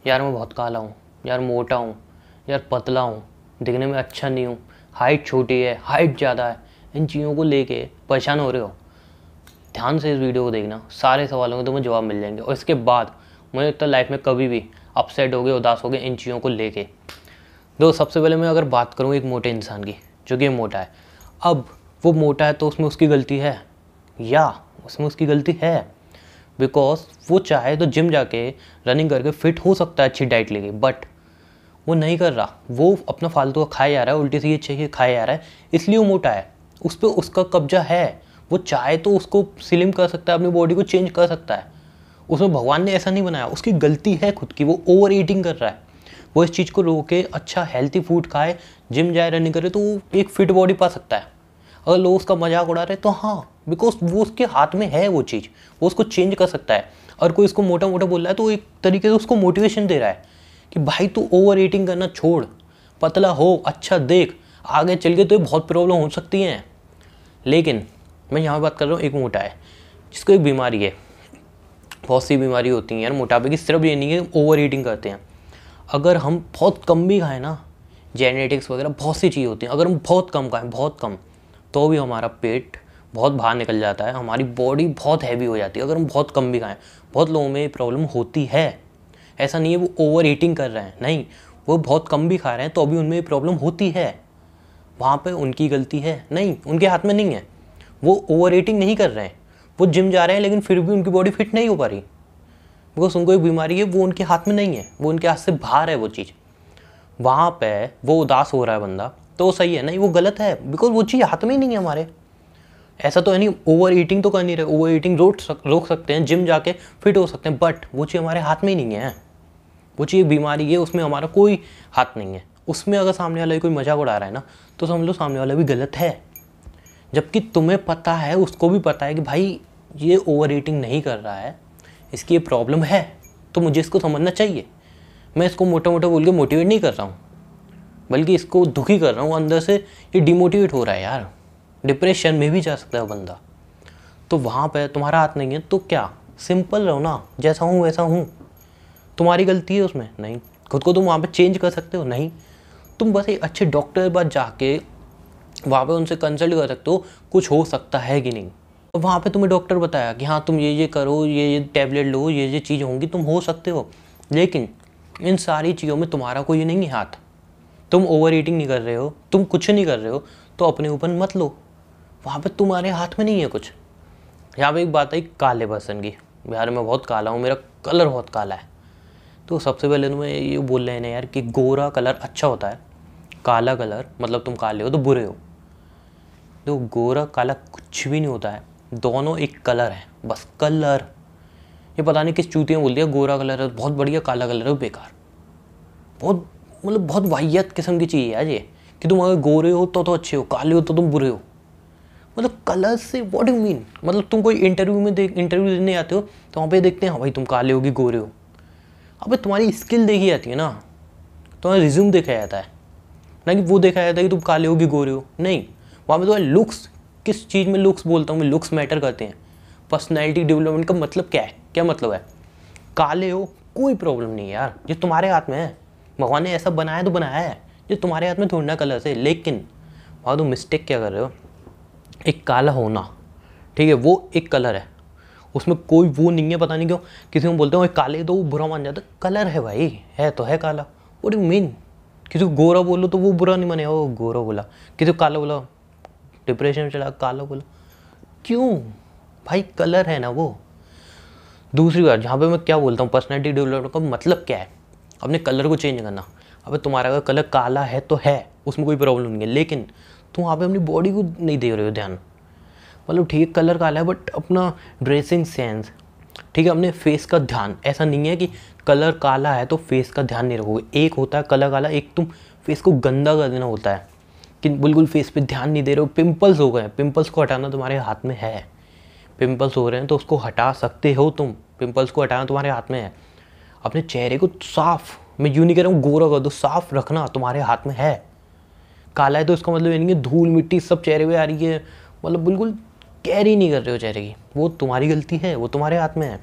यार मैं बहुत काला हूँ, यार मोटा हूँ, यार पतला हूँ, दिखने में अच्छा नहीं हूँ, हाइट छोटी है, हाइट ज़्यादा है, इन चीज़ों को लेके परेशान हो रहे हो। ध्यान से इस वीडियो को देखना, सारे सवालों के तुम्हें जवाब मिल जाएंगे। और इसके बाद मुझे लगता है लाइफ में कभी भी अपसेट हो गए, उदास हो गए इन चीज़ों को लेके। सबसे पहले मैं अगर बात करूँ एक मोटे इंसान की, जो कि मोटा है। अब वो मोटा है तो उसमें उसकी गलती है, या उसमें उसकी गलती है बिकॉज वो चाहे तो जिम जाके रनिंग करके फिट हो सकता है अच्छी डाइट लेके, बट वो नहीं कर रहा। वो अपना फालतू का खाए जा रहा है, उल्टी सीधी चाहिए खाए जा रहा है, इसलिए वो मोटा है। उस पर उसका कब्जा है। वो चाहे तो उसको स्लिम कर सकता है, अपनी बॉडी को चेंज कर सकता है। उसमें भगवान ने ऐसा नहीं बनाया, उसकी गलती है खुद की। वो ओवर ईटिंग कर रहा है। वो इस चीज़ को रोके, अच्छा हेल्थी फूड खाए, जिम जाए, रनिंग करे, तो वो एक फिट बॉडी पा सकता है। अगर लोग उसका मजाक उड़ा रहे तो हाँ, बिकॉज वो उसके हाथ में है वो चीज़, वो उसको चेंज कर सकता है। और कोई उसको मोटा मोटा बोल रहा है तो एक तरीके से उसको मोटिवेशन दे रहा है कि भाई तू ओवर ईटिंग करना छोड़, पतला हो, अच्छा देख, आगे चल के तो बहुत प्रॉब्लम हो सकती हैं। लेकिन मैं यहाँ बात कर रहा हूँ एक मोटा है जिसको एक बीमारी है। बहुत सी बीमारी होती हैं यार मोटापे की, सिर्फ ये नहीं है ओवर ईटिंग करते हैं। अगर हम बहुत कम भी खाएं ना, जेनेटिक्स वगैरह बहुत सी चीज़ होती हैं, अगर हम बहुत कम खाएं, बहुत कम, तो भी हमारा पेट बहुत बाहर निकल जाता है, हमारी बॉडी बहुत हैवी हो जाती है। अगर हम बहुत कम भी खाएं, बहुत लोगों में प्रॉब्लम होती है। ऐसा नहीं है वो ओवर ईटिंग कर रहे हैं, नहीं, वो बहुत कम भी खा रहे हैं तो अभी उनमें प्रॉब्लम होती है। वहाँ पे उनकी गलती है नहीं, उनके हाथ में नहीं है। वो ओवर ईटिंग नहीं कर रहे हैं, वो जिम जा रहे हैं लेकिन फिर भी उनकी बॉडी फिट नहीं हो पा रही, बिकॉज उनको एक बीमारी है, वो उनके हाथ में नहीं है, वो उनके हाथ से बाहर है वो चीज़। वहाँ पे वो उदास हो रहा है बंदा, तो वो सही है नहीं, वो गलत है, बिकॉज वो चीज़ हाथ में ही नहीं है हमारे। ऐसा तो है नहीं ओवर ईटिंग तो कर नहीं रहे, ओवर ईटिंग रोक सकते हैं, जिम जाके फिट हो सकते हैं, बट वो चीज़ हमारे हाथ में ही नहीं है। वो चीज़ बीमारी है, उसमें हमारा कोई हाथ नहीं है। उसमें अगर सामने वाला कोई मजाक उड़ा रहा है ना, तो समझ लो सामने वाला भी गलत है। जबकि तुम्हें पता है, उसको भी पता है कि भाई ये ओवर ईटिंग नहीं कर रहा है, इसकी ये प्रॉब्लम है, तो मुझे इसको समझना चाहिए। मैं इसको मोटा मोटा बोल के मोटिवेट नहीं कर रहा हूँ, बल्कि इसको दुखी कर रहा हूँ अंदर से। ये डिमोटिवेट हो रहा है यार, डिप्रेशन में भी जा सकता है बंदा। तो वहाँ पे तुम्हारा हाथ नहीं है तो क्या, सिंपल रहो ना, जैसा हूँ वैसा हूँ। तुम्हारी गलती है उसमें नहीं, खुद को तुम वहाँ पे चेंज कर सकते हो नहीं। तुम बस एक अच्छे डॉक्टर के पास जाके वहाँ पे उनसे कंसल्ट कर सकते हो कुछ हो सकता है कि नहीं। तो वहाँ पे तुम्हें डॉक्टर बताया कि हाँ तुम ये करो, ये टैबलेट लो, ये चीज़ होंगी, तुम हो सकते हो। लेकिन इन सारी चीज़ों में तुम्हारा कोई नहीं है हाथ। तुम ओवर ईटिंग नहीं कर रहे हो, तुम कुछ नहीं कर रहे हो, तो अपने ऊपर मत लो। वहाँ पे तुम्हारे हाथ में नहीं है कुछ। यहाँ पे एक बात आई काले पर्सन की। यार मैं बहुत काला हूँ, मेरा कलर बहुत काला है। तो सबसे पहले तो मैं ये बोल रहे हैं ना यार कि गोरा कलर अच्छा होता है, काला कलर मतलब तुम काले हो तो बुरे हो। तो गोरा काला कुछ भी नहीं होता है, दोनों एक कलर है, बस कलर। ये पता नहीं किस चूतिया बोल दिया गोरा कलर है बहुत बढ़िया, काला कलर है बेकार। बहुत मतलब बहुत वाहियात किस्म की चीज़ है यार ये, कि तुम अगर गोरे हो तो अच्छे हो, काले हो तो तुम बुरे हो। मतलब कलर से व्हाट डू यू मीन? मतलब तुम कोई इंटरव्यू देने आते हो तो वहाँ पे देखते हैं हाँ भाई तुम काले हो कि गोरे हो। अबे तुम्हारी स्किल देखी जाती है ना, तुम्हारा रिज्यूम देखा जाता है ना, कि वो देखा जाता है कि तुम काले हो कि गोरे हो। नहीं, वहाँ पे तुम्हारे लुक्स, किस चीज़ में लुक्स बोलता हूँ मैं, लुक्स मैटर करते हैं। पर्सनैलिटी डेवलपमेंट का मतलब क्या है, क्या मतलब है? काले हो कोई प्रॉब्लम नहीं है यार, ये तुम्हारे हाथ में है। भगवान ने ऐसा बनाया तो बनाया है, ये तुम्हारे हाथ में थोड़ा ना कलर से। लेकिन वहाँ तुम मिस्टेक क्या कर रहे हो, एक काला होना, ठीक है, वो एक कलर है, उसमें कोई वो नहीं है। पता नहीं क्यों किसी को बोलते हो काले तो वो बुरा मान जाता है। कलर है भाई, है तो है काला। What do you mean? किसी को गोरा बोलो तो वो बुरा नहीं मानेगा, वो गोरा बोला। किसी को काला बोला डिप्रेशन में चला, काला बोला क्यों भाई, कलर है ना वो। दूसरी बात जहाँ पे मैं क्या बोलता हूँ, पर्सनैलिटी डेवलपमेंट का मतलब क्या है, अपने कलर को चेंज करना। अबे तुम्हारा अगर कलर काला है तो है, उसमें कोई प्रॉब्लम नहीं है, लेकिन तुम वहाँ पे अपनी बॉडी को नहीं दे रहे हो ध्यान। मतलब ठीक है कलर काला है, बट अपना ड्रेसिंग सेंस, ठीक है, अपने फेस का ध्यान। ऐसा नहीं है कि कलर काला है तो फेस का ध्यान नहीं रखोगे। एक होता है कलर काला, एक तुम फेस को गंदा कर देना होता है, कि बिल्कुल फेस पे ध्यान नहीं दे रहे हो। पिंपल्स हो गए, पिंपल्स को हटाना तुम्हारे हाथ में है। पिंपल्स हो रहे हैं तो उसको हटा सकते हो तुम, पिंपल्स को हटाना तुम्हारे हाथ में है। अपने चेहरे को साफ, मैं यूँ नहीं कह रहा हूँ गोरा कर दो, साफ रखना तुम्हारे हाथ में है। काला है तो इसका मतलब ये नहीं है धूल मिट्टी सब चेहरे पे आ रही है, मतलब बिल्कुल कैरी नहीं कर रहे हो चेहरे की, वो तुम्हारी गलती है, वो तुम्हारे हाथ में है।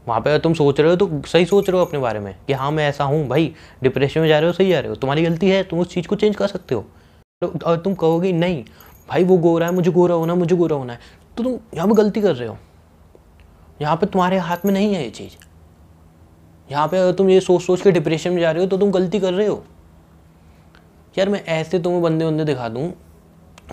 वहाँ पे अगर तुम सोच रहे हो तो सही सोच रहे हो अपने बारे में कि हाँ मैं ऐसा हूँ भाई, डिप्रेशन में जा रहे हो, सही जा रहे हो, तुम्हारी गलती है, तुम उस चीज़ को चेंज कर सकते हो। और तुम कहोगे नहीं भाई वो गोरा है, मुझे गोरा होना है, मुझे गोरा होना है, तो तुम यहाँ पे गलती कर रहे हो। यहाँ पे तुम्हारे हाथ में नहीं है ये चीज़। यहाँ पे अगर तुम ये सोच सोच के डिप्रेशन में जा रहे हो तो तुम गलती कर रहे हो। यार मैं ऐसे तुम्हें बंदे बंदे दिखा दूँ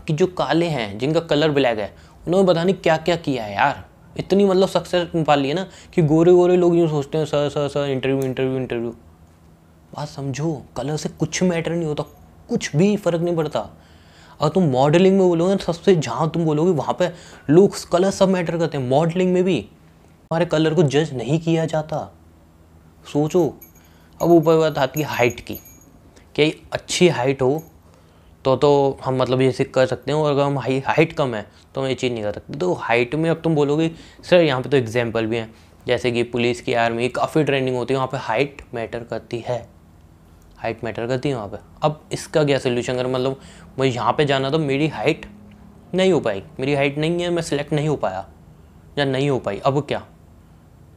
कि जो काले हैं, जिनका कलर ब्लैक है, उन्होंने पता नहीं क्या क्या किया है यार, इतनी मतलब सक्सेस पा ली है ना कि गोरे गोरे लोग यूँ सोचते हैं sir sir sir interview interview interview. बात समझो, कलर से कुछ मैटर नहीं होता, कुछ भी फ़र्क नहीं पड़ता। अगर तुम मॉडलिंग में बोलोगे सबसे जहाँ तुम बोलोगे वहाँ पे लुक्स कलर सब मैटर करते हैं। मॉडलिंग में भी हमारे कलर को जज नहीं किया जाता। सोचो, अब ऊपर बात आती है हाइट की, कि अच्छी हाइट हो तो हम मतलब ये कर सकते हैं, और अगर हम हाइट कम है तो हम ये चीज़ नहीं कर सकते। तो हाइट में अब तुम बोलोगे सर यहाँ पे तो एग्जांपल भी हैं, जैसे कि पुलिस की, आर्मी, काफ़ी ट्रेनिंग होती है, वहाँ पे हाइट मैटर करती है, हाइट मैटर करती है वहाँ पे। अब इसका क्या सोल्यूशन, अगर मतलब मुझे यहाँ पे जाना तो मेरी हाइट नहीं हो पाई, मेरी हाइट नहीं है, मैं सिलेक्ट नहीं हो पाया या नहीं हो पाई, अब क्या,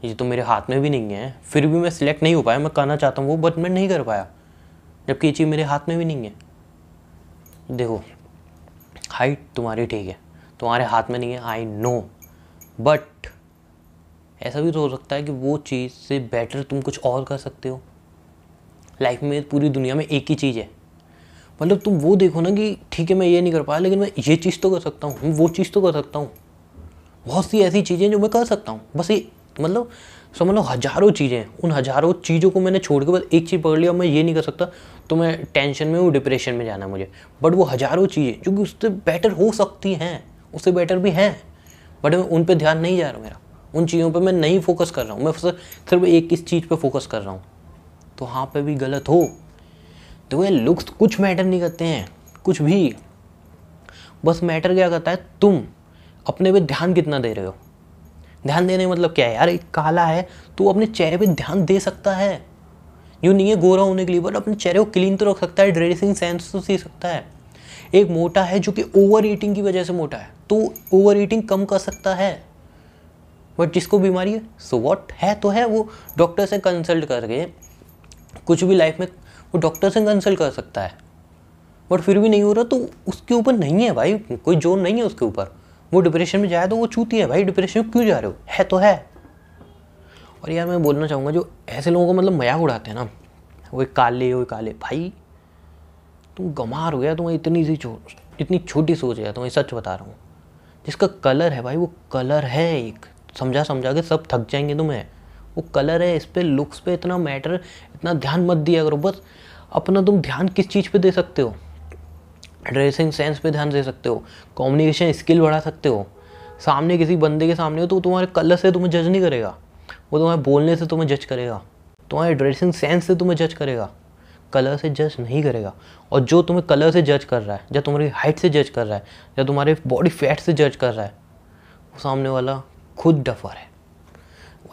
ये तो मेरे हाथ में भी नहीं है, फिर भी मैं सिलेक्ट नहीं हो पाया, मैं करना चाहता हूँ वो बट मैं नहीं कर पाया, जबकि ये चीज़ मेरे हाथ में भी नहीं है। देखो हाइट तुम्हारी ठीक है, तुम्हारे हाथ में नहीं है, आई नो, बट ऐसा भी तो हो सकता है कि वो चीज़ से बेटर तुम कुछ और कर सकते हो। लाइफ में पूरी दुनिया में एक ही चीज़ है, मतलब तुम वो देखो ना कि ठीक है मैं ये नहीं कर पाया लेकिन मैं ये चीज़ तो कर सकता हूँ, वो चीज़ तो कर सकता हूँ। बहुत सी ऐसी चीज़ें जो मैं कर सकता हूँ, बस ये मतलब समझ लो हज़ारों चीज़ें, उन हज़ारों चीज़ों को मैंने छोड़ के बस एक चीज़ पकड़ लिया, मैं ये नहीं कर सकता तो मैं टेंशन में हूँ, डिप्रेशन में जाना मुझे। बट वो हज़ारों चीज़ें जो कि उससे बेटर हो सकती हैं, उससे बेटर भी हैं, बट मैं उन पे ध्यान नहीं जा रहा, मेरा उन चीज़ों पे मैं नहीं फोकस कर रहा हूँ, मैं सिर्फ एक इस चीज़ पे फोकस कर रहा हूँ, तो वहाँ पे भी गलत हो। देखो ये लुक्स कुछ मैटर नहीं करते हैं, कुछ भी, बस मैटर क्या करता है तुम अपने पे ध्यान कितना दे रहे हो। ध्यान देने मतलब क्या है यार, एक काला है तो अपने चेहरे पे ध्यान दे सकता है, यूँ नहीं है गोरा होने के लिए, बट अपने चेहरे को क्लीन तो रख सकता है, ड्रेसिंग सेंस तो सीख सकता है। एक मोटा है जो कि ओवर ईटिंग की वजह से मोटा है, तो ओवर ईटिंग कम कर सकता है, बट जिसको बीमारी है सो व्हाट, है तो है, वो डॉक्टर से कंसल्ट करके कुछ भी लाइफ में वो डॉक्टर से कंसल्ट कर सकता है, बट फिर भी नहीं हो रहा तो उसके ऊपर नहीं है भाई, कोई जोर नहीं है उसके ऊपर। वो डिप्रेशन में जाए तो वो चूती है भाई, डिप्रेशन में क्यों जा रहे हो, है तो है। और यार मैं बोलना चाहूँगा जो ऐसे लोगों को मतलब मजाक उड़ाते हैं ना, वो काले भाई, तुम गंवार हो गया, तुम्हें इतनी छोटी सोच है, तुम्हें सच बता रहा हूँ। जिसका कलर है भाई, वो कलर है, एक समझा के सब थक जाएंगे तुम्हें, वो कलर है, इस पे लुक्स पे इतना मैटर, इतना ध्यान मत दिया करो। बस अपना तुम ध्यान किस चीज़ पे दे सकते हो, ड्रेसिंग सेंस पे ध्यान दे सकते हो, कम्युनिकेशन स्किल बढ़ा सकते हो। सामने किसी बंदे के सामने हो तो तुम्हारे कलर से तुम्हें जज नहीं करेगा, वो तुम्हारे बोलने से तुम्हें जज करेगा, तुम्हारे ड्रेसिंग सेंस से तुम्हें जज करेगा, कलर से जज नहीं करेगा। और जो तुम्हें कलर से जज कर रहा है, या तुम्हारी हाइट से जज कर रहा है, या तुम्हारे बॉडी फैट से जज कर रहा है, वो सामने वाला खुद डफर है।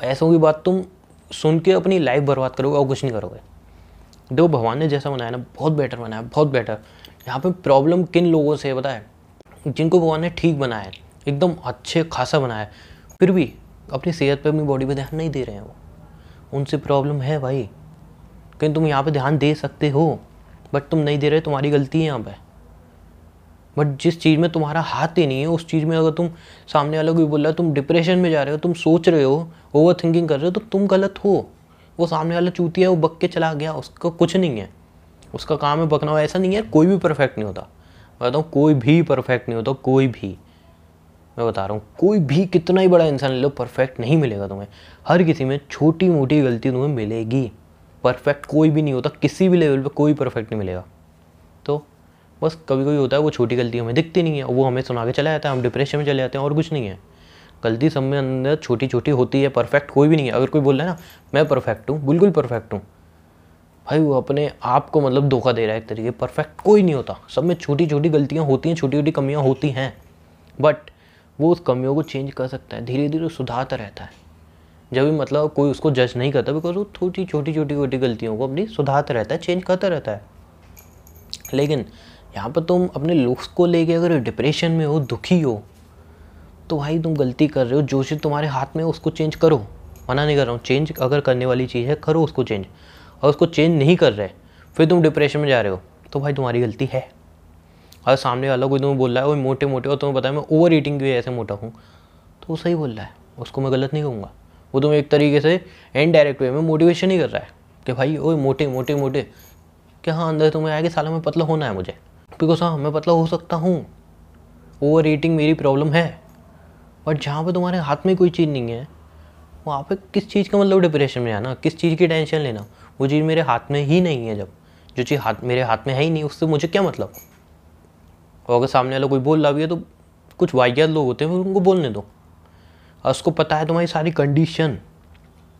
ऐसों की बात तुम सुन के अपनी लाइफ बर्बाद करोगे और कुछ नहीं करोगे। देखो भगवान ने जैसा बनाया ना, बहुत बेटर बनाया, बहुत बेटर। यहाँ पे प्रॉब्लम किन लोगों से है पता है, जिनको भगवान ने ठीक बनाया है, एकदम अच्छे खासा बनाया है, फिर भी अपनी सेहत पे, अपनी बॉडी पे ध्यान नहीं दे रहे हैं, वो उनसे प्रॉब्लम है भाई। कहीं तुम यहाँ पे ध्यान दे सकते हो बट तुम नहीं दे रहे, तुम्हारी गलती है यहाँ पे। बट जिस चीज़ में तुम्हारा हाथ ही नहीं है, उस चीज़ में अगर तुम सामने वाला कोई बोल रहा है, तुम डिप्रेशन में जा रहे हो, तुम सोच रहे हो, ओवर थिंकिंग कर रहे हो, तो तुम गलत हो। वो सामने वाला चूतिया है, वो बक के चला गया, उसका कुछ नहीं है, उसका काम है बकना। ऐसा नहीं है, कोई भी परफेक्ट नहीं होता, मैं बताऊँ, कोई भी परफेक्ट नहीं होता, कोई भी, मैं बता रहा हूँ, कोई भी कितना ही बड़ा इंसान ले लो, परफेक्ट नहीं मिलेगा तुम्हें। हर किसी में छोटी मोटी गलती तुम्हें मिलेगी, परफेक्ट कोई भी नहीं होता, किसी भी लेवल पे कोई परफेक्ट नहीं मिलेगा। तो बस कभी कभी होता है वो छोटी गलती हमें दिखती नहीं है, वो हमें सुना के चला जाता है, हम डिप्रेशन में चले जाते हैं, और कुछ नहीं है। गलती सब में अंदर छोटी छोटी होती है, परफेक्ट कोई भी नहीं है। अगर कोई बोल रहा है ना मैं परफेक्ट हूँ, बिल्कुल परफेक्ट हूँ, भाई वो अपने आप को मतलब धोखा दे रहा है एक तरीके। परफेक्ट कोई नहीं होता, सब में छोटी छोटी गलतियाँ होती हैं, छोटी छोटी कमियाँ होती हैं, बट वो उस कमियों को चेंज कर सकता है, धीरे धीरे सुधारता रहता है। जब भी मतलब कोई उसको जज नहीं करता, बिकॉज वो छोटी छोटी गलतियों को अपनी सुधारता रहता है, चेंज करता रहता है। लेकिन यहाँ पर तुम अपने लुक्स को लेके अगर डिप्रेशन में हो, दुखी हो, तो भाई तुम गलती कर रहे हो। जो चीज़ तुम्हारे हाथ में है उसको चेंज करो, मना नहीं कर रहा हूँ, चेंज अगर करने वाली चीज़ है करो उसको चेंज। और उसको चेंज नहीं कर रहे फिर तुम डिप्रेशन में जा रहे हो तो भाई तुम्हारी गलती है। अगर सामने वाला कोई तुम्हें बोल रहा है वो मोटे मोटे और तुम्हें पता है मैं ओवर ईटिंग की वजह से मोटा हूँ, तो वो सही बोल रहा है, उसको मैं गलत नहीं कहूँगा। वो तुम्हें एक तरीके से इनडायरेक्ट वे में मोटिवेशन ही कर रहा है कि भाई ओए मोटे मोटे मोटे, कि हाँ अंदर तुम्हें आया कि साला मैं पतला होना है मुझे, बिकॉज हाँ मैं पतला हो सकता हूँ, ओवर ईटिंग मेरी प्रॉब्लम है। बट जहाँ पे तुम्हारे हाथ में कोई चीज़ नहीं है वहाँ पे किस चीज़ का मतलब डिप्रेशन में आना, किस चीज़ की टेंशन लेना। वो चीज़ मेरे हाथ में ही नहीं है, जब जो चीज़ मेरे हाथ में है ही नहीं उससे मुझे क्या मतलब। और अगर सामने वाला कोई बोल रहा भी है तो कुछ वाहियात लोग होते हैं उनको बोलने दो। और उसको पता है तुम्हारी सारी कंडीशन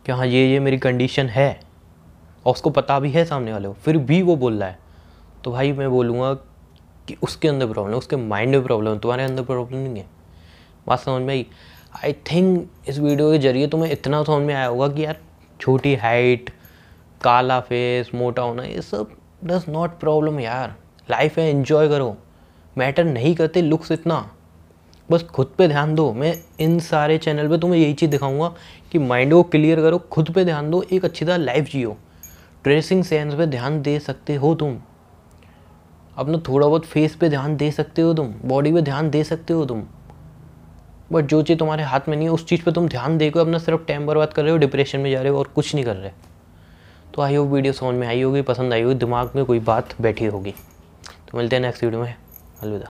कि हाँ ये मेरी कंडीशन है, और उसको पता भी है सामने वाले को, फिर भी वो बोल रहा है, तो भाई मैं बोलूँगा कि उसके अंदर प्रॉब्लम है, उसके माइंड में प्रॉब्लम है, तुम्हारे अंदर प्रॉब्लम नहीं है। बात समझ में आई। आई थिंक इस वीडियो के जरिए तुम्हें इतना समझ में आया होगा कि यार छोटी हाइट, काला फेस, मोटा होना, ये सब डज नॉट प्रॉब्लम यार। लाइफ है, एंजॉय करो, मैटर नहीं करते लुक्स इतना। बस खुद पे ध्यान दो। मैं इन सारे चैनल पे तुम्हें यही चीज़ दिखाऊंगा कि माइंड को क्लियर करो, खुद पे ध्यान दो, एक अच्छी तरह लाइफ जियो। ड्रेसिंग सेंस पे ध्यान दे सकते हो तुम, अपना थोड़ा बहुत फेस पे ध्यान दे सकते हो तुम, बॉडी पे ध्यान दे सकते हो तुम। बट जो चीज़ तुम्हारे हाथ में नहीं है उस चीज़ पे तुम ध्यान देकर अपना सिर्फ टाइम बर्बाद कर रहे हो, डिप्रेशन में जा रहे हो और कुछ नहीं कर रहे। तो आई होप वीडियो समझ में आई होगी, पसंद आई होगी, दिमाग में कोई बात बैठी होगी। तो मिलते हैं नेक्स्ट वीडियो में। अलविदा।